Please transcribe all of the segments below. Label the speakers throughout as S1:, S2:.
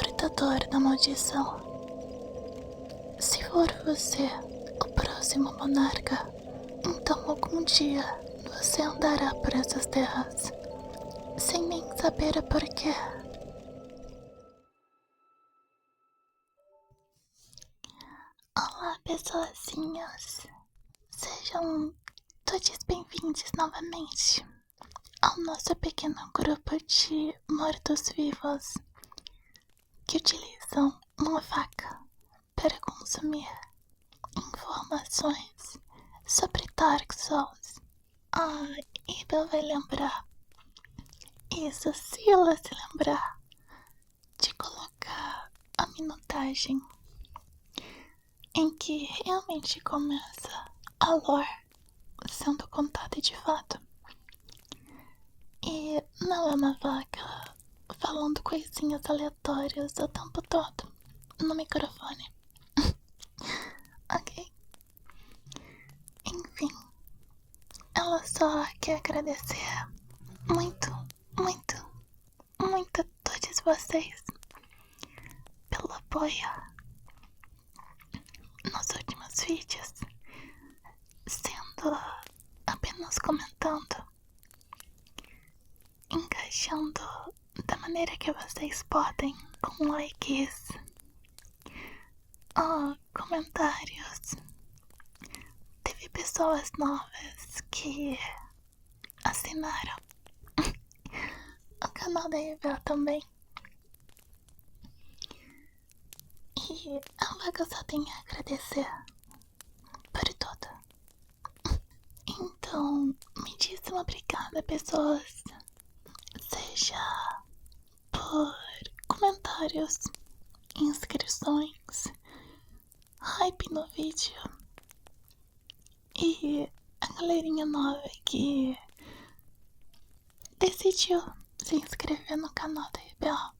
S1: portador da maldição. Se for você o próximo monarca, então algum dia você andará por essas terras, sem nem saber o porquê. Olá, pessoazinhas. Sejam todos bem-vindos novamente ao nosso pequeno grupo de mortos-vivos que utilizam uma faca para consumir informações sobre Dark Souls. E Bel vai lembrar, isso se ela se lembrar, de colocar a minutagem em que realmente começa a lore sendo contada de fato. E não é uma vaca falando coisinhas aleatórias o tempo todo no microfone. Ok? Enfim, ela só quer agradecer muito, muito, muito a todos vocês pelo apoio nos últimos vídeos, sendo apenas comentando, encaixando da maneira que vocês podem, com likes ou comentários. Teve pessoas novas que assinaram o canal da Ibel também. E a vaga só tem a agradecer por tudo. Então, muitíssimo obrigada, pessoas. Seja por comentários, inscrições, hype no vídeo e a galerinha nova que decidiu se inscrever no canal da Ibel.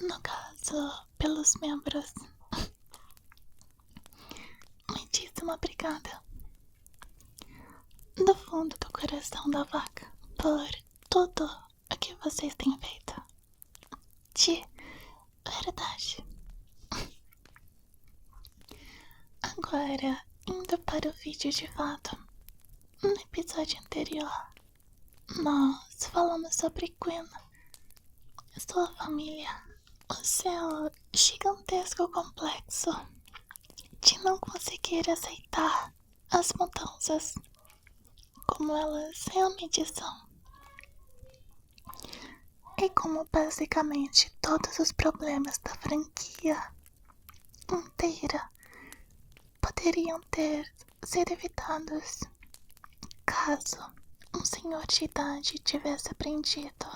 S1: No caso, pelos membros. Muitíssimo obrigada. Do fundo do coração da vaca por tudo o que vocês têm feito. De verdade. Agora, indo para o vídeo de fato. No episódio anterior, nós falamos sobre Queen, sua família, o seu gigantesco complexo de não conseguir aceitar as mudanças como elas realmente são. E como basicamente todos os problemas da franquia inteira poderiam ter sido evitados caso um senhor de idade tivesse aprendido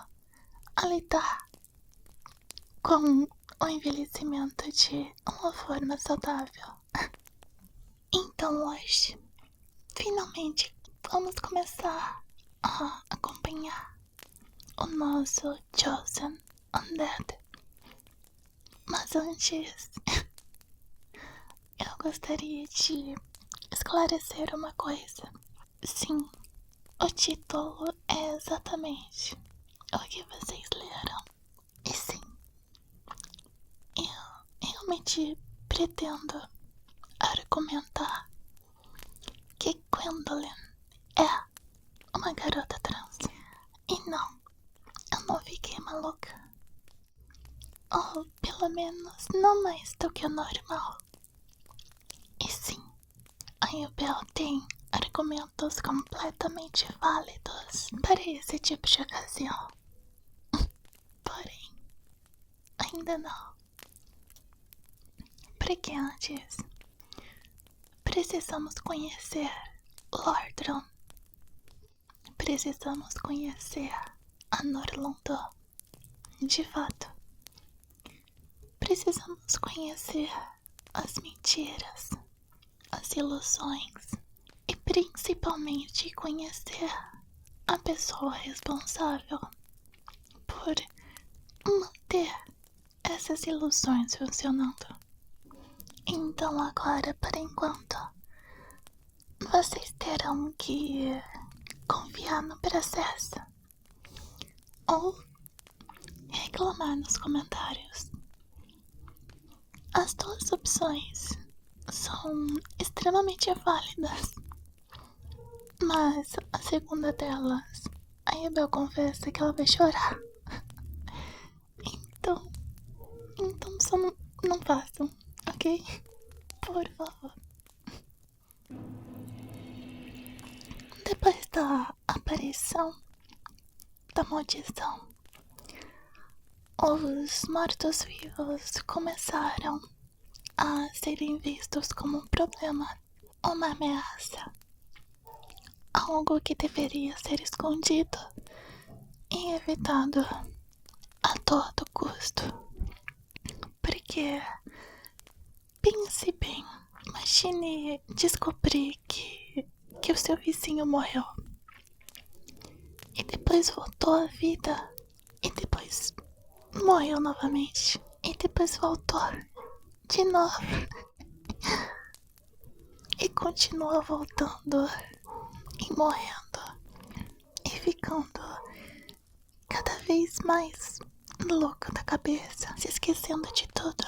S1: a lidar com o envelhecimento de uma forma saudável. Então hoje, finalmente, vamos começar a acompanhar o nosso Chosen Undead. Mas antes, eu gostaria de esclarecer uma coisa. Sim, o título é exatamente o que vocês leram. E sim, eu realmente pretendo argumentar que Gwendolyn é uma garota trans. E não, eu não fiquei maluca. Ou pelo menos não mais do que o normal. E sim, a Ibel tem argumentos completamente válidos para esse tipo de ocasião. Porém, ainda não. Porque antes, precisamos conhecer Lordran. Precisamos conhecer a Norlondo. De fato, precisamos conhecer as mentiras, as ilusões e principalmente conhecer a pessoa responsável por manter essas ilusões funcionando. Então agora, por enquanto, vocês terão que confiar no processo ou reclamar reclamar nos comentários. As duas opções são extremamente válidas, mas a segunda delas, a Isabel confessa que ela vai chorar. Então só não façam, ok? Por favor. Depois da aparição da maldição, os mortos-vivos começaram a serem vistos como um problema, uma ameaça, algo que deveria ser escondido e evitado a todo custo. Porque, pense bem, imagine descobrir que o seu vizinho morreu e depois voltou à vida e depois morreu novamente e depois voltou de novo e continua voltando e morrendo e ficando cada vez mais louco da cabeça, se esquecendo de tudo,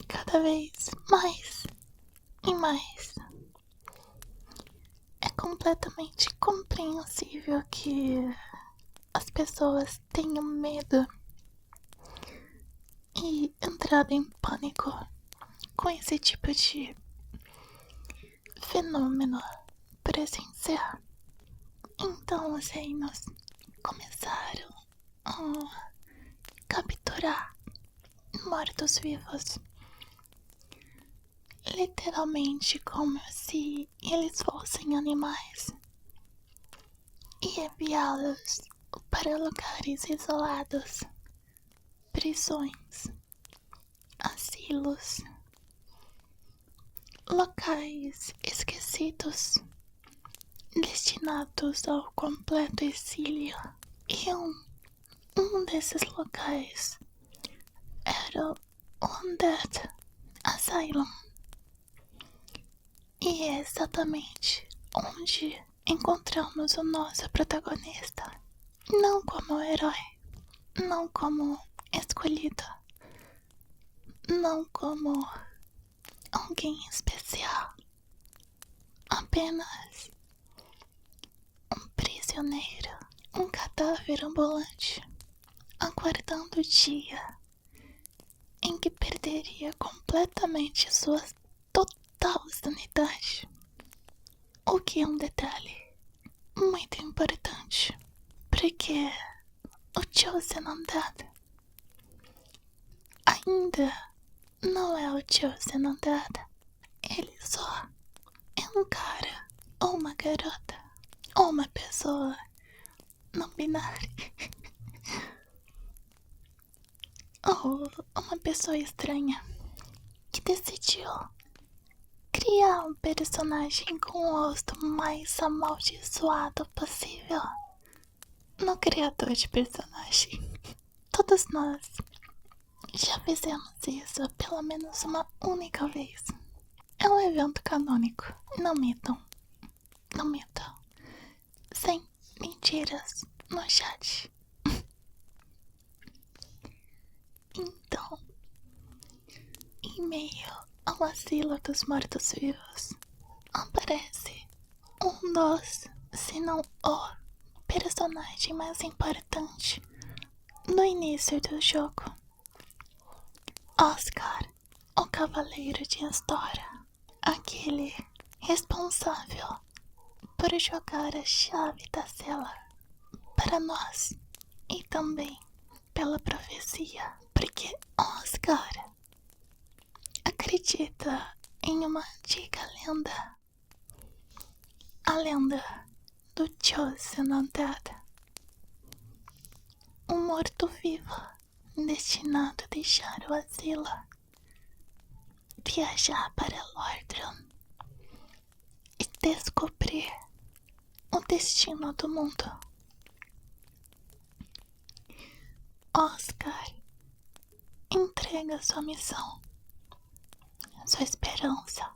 S1: cada vez mais e mais. É completamente compreensível que as pessoas tenham medo e entrado em pânico com esse tipo de fenômeno presencial. Então os reinos começaram a capturar mortos-vivos, literalmente como se eles fossem animais, e enviá-los para lugares isolados, prisões, asilos, locais esquecidos, destinados ao completo exílio. E um desses locais era o Undead Asylum. E é exatamente onde encontramos o nosso protagonista. Não como herói, não como escolhido, não como alguém especial, apenas um prisioneiro, um cadáver ambulante, aguardando o dia em que perderia completamente sua total sanidade. O que é um detalhe muito importante, porque o Chosen Undead ainda não é o Chosen Undead. Ele só é um cara, ou uma garota, ou uma pessoa não binária, ou uma pessoa estranha que decidiu criar um personagem com o rosto mais amaldiçoado possível no criador de personagem. Todos nós já fizemos isso pelo menos uma única vez. É um evento canônico. Não mintam. Não mintam. Sem mentiras no chat. Então, em meio ao asilo dos mortos-vivos, aparece um dos, se não o personagem mais importante no início do jogo. Oscar, o Cavaleiro de Astora, aquele responsável por jogar a chave da cela para nós e também pela profecia, porque Oscar acredita em uma antiga lenda, a lenda do Chosen Undead, um morto-vivo destinado a deixar o asilo, viajar para Lordran e descobrir o destino do mundo. Oscar entrega sua missão, sua esperança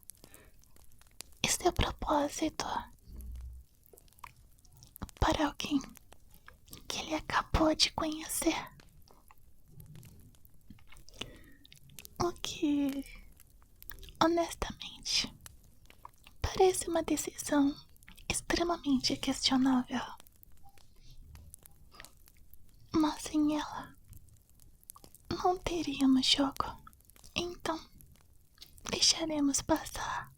S1: e seu propósito para alguém que ele acabou pode conhecer. O que, honestamente, parece uma decisão extremamente questionável. Mas sem ela, não teríamos jogo. Então, deixaremos passar.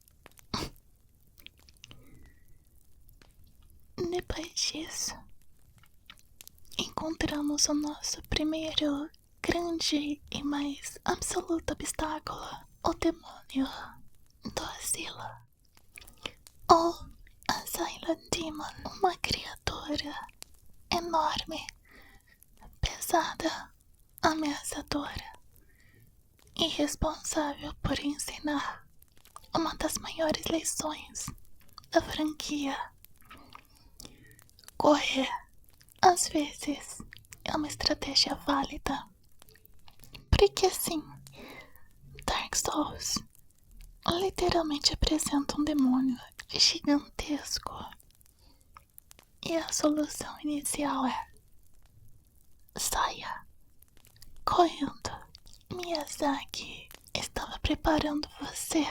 S1: Depois disso, encontramos o nosso primeiro grande e mais absoluto obstáculo, o demônio do asilo. Ou a Silent Demon, uma criatura enorme, pesada, ameaçadora e responsável por ensinar uma das maiores lições da franquia. Correr, às vezes, é uma estratégia válida. Porque assim, Dark Souls literalmente apresenta um demônio gigantesco. E a solução inicial é: saia correndo. Miyazaki estava preparando você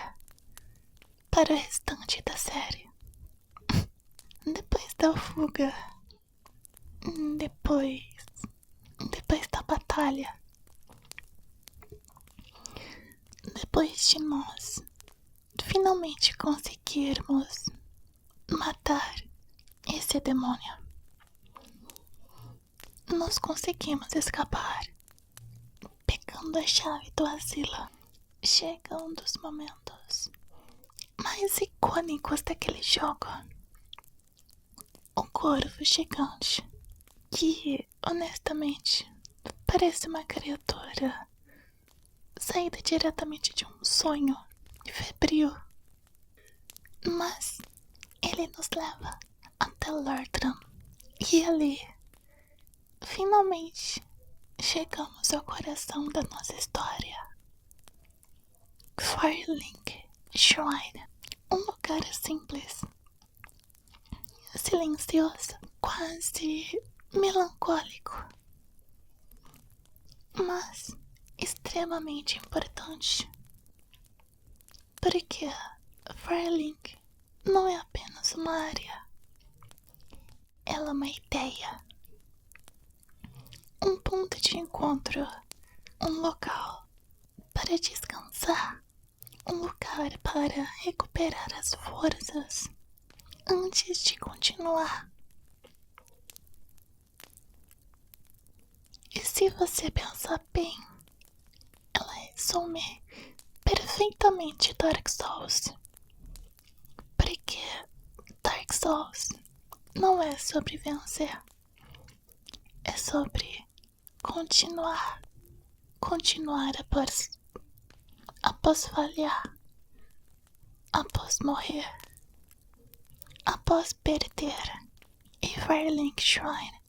S1: para o restante da série. Depois da fuga, depois da batalha, depois de nós finalmente conseguirmos matar esse demônio, nós conseguimos escapar, pegando a chave do asilo. Chega um dos momentos mais icônicos daquele jogo. O corvo gigante, que, honestamente, parece uma criatura saída diretamente de um sonho febril. Mas ele nos leva até Lordran. E ali, finalmente, chegamos ao coração da nossa história. Firelink Shrine. Um lugar simples, silencioso, quase melancólico, mas extremamente importante. Porque Firelink não é apenas uma área, ela é uma ideia, um ponto de encontro, um local para descansar, um lugar para recuperar as forças antes de continuar. E se você pensar bem, ela resume perfeitamente Dark Souls. Porque Dark Souls não é sobre vencer, é sobre continuar após falhar, após morrer, após perder. E Firelink Shrine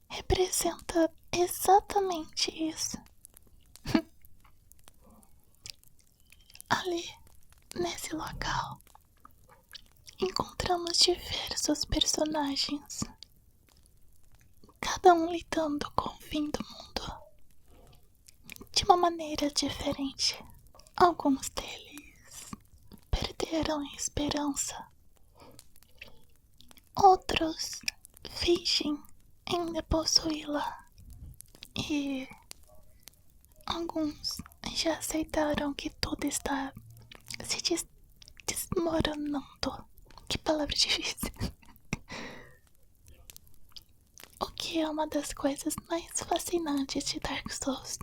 S1: representa exatamente isso. Ali, nesse local, encontramos diversos personagens, cada um lidando com o fim do mundo de uma maneira diferente. Alguns deles perderam a esperança, outros fingem ainda possuí-la, e alguns já aceitaram que tudo está se desmoronando. Que palavra difícil. O que é uma das coisas mais fascinantes de Dark Souls.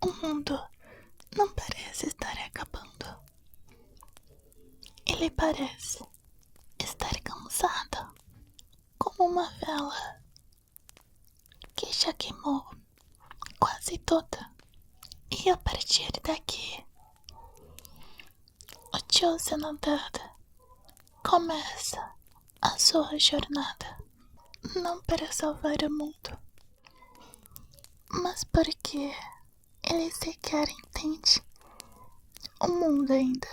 S1: O mundo não parece estar acabando. Ele parece estar cansado, como uma vela que já queimou quase toda. E a partir daqui, o Chosen Undead começa a sua jornada, não para salvar o mundo, mas porque ele sequer entende o mundo ainda.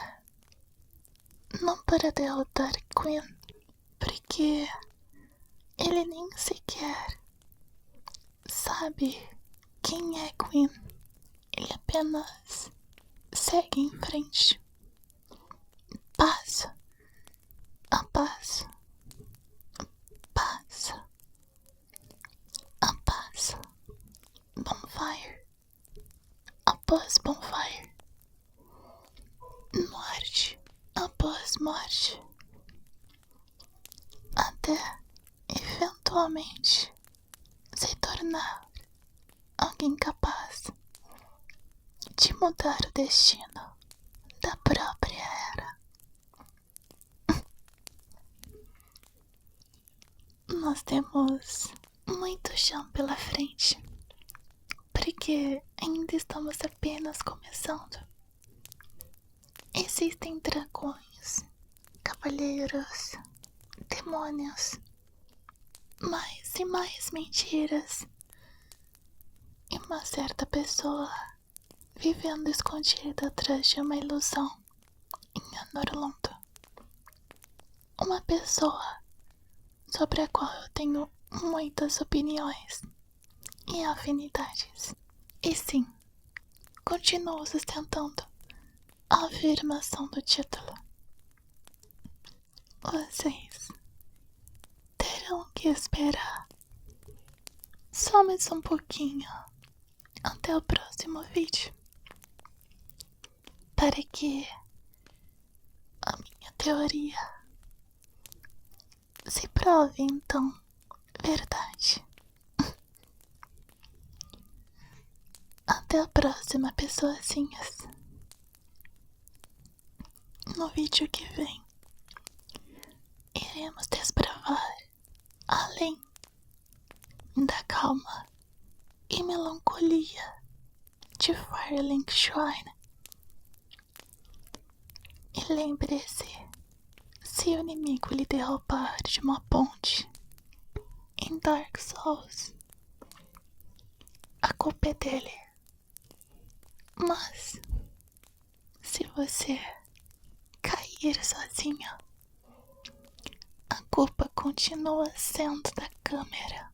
S1: Não para derrotar Queen, porque ele ele nem sequer sabe quem é Queen. Ele apenas segue em frente, passo a passo, passo a passo, bonfire após bonfire, morte após morte, até eventualmente se tornar alguém capaz de mudar o destino da própria era. Nós temos muito chão pela frente, porque ainda estamos apenas começando. Existem dragões, cavaleiros, demônios, mais e mais mentiras, e uma certa pessoa vivendo escondida atrás de uma ilusão em Anorlando. Uma pessoa sobre a qual eu tenho muitas opiniões e afinidades. E sim, continuo sustentando a afirmação do título. Vocês terão que esperar só mais um pouquinho até o próximo vídeo para que a minha teoria se prove então verdade. Até a próxima, pessoazinhas. No vídeo que vem, iremos desbravar além da calma e melancolia de Firelink Shrine. E lembre-se, se o inimigo lhe derrubar de uma ponte em Dark Souls, a culpa é dele. Mas se você cair sozinho, a culpa continua sendo da câmera.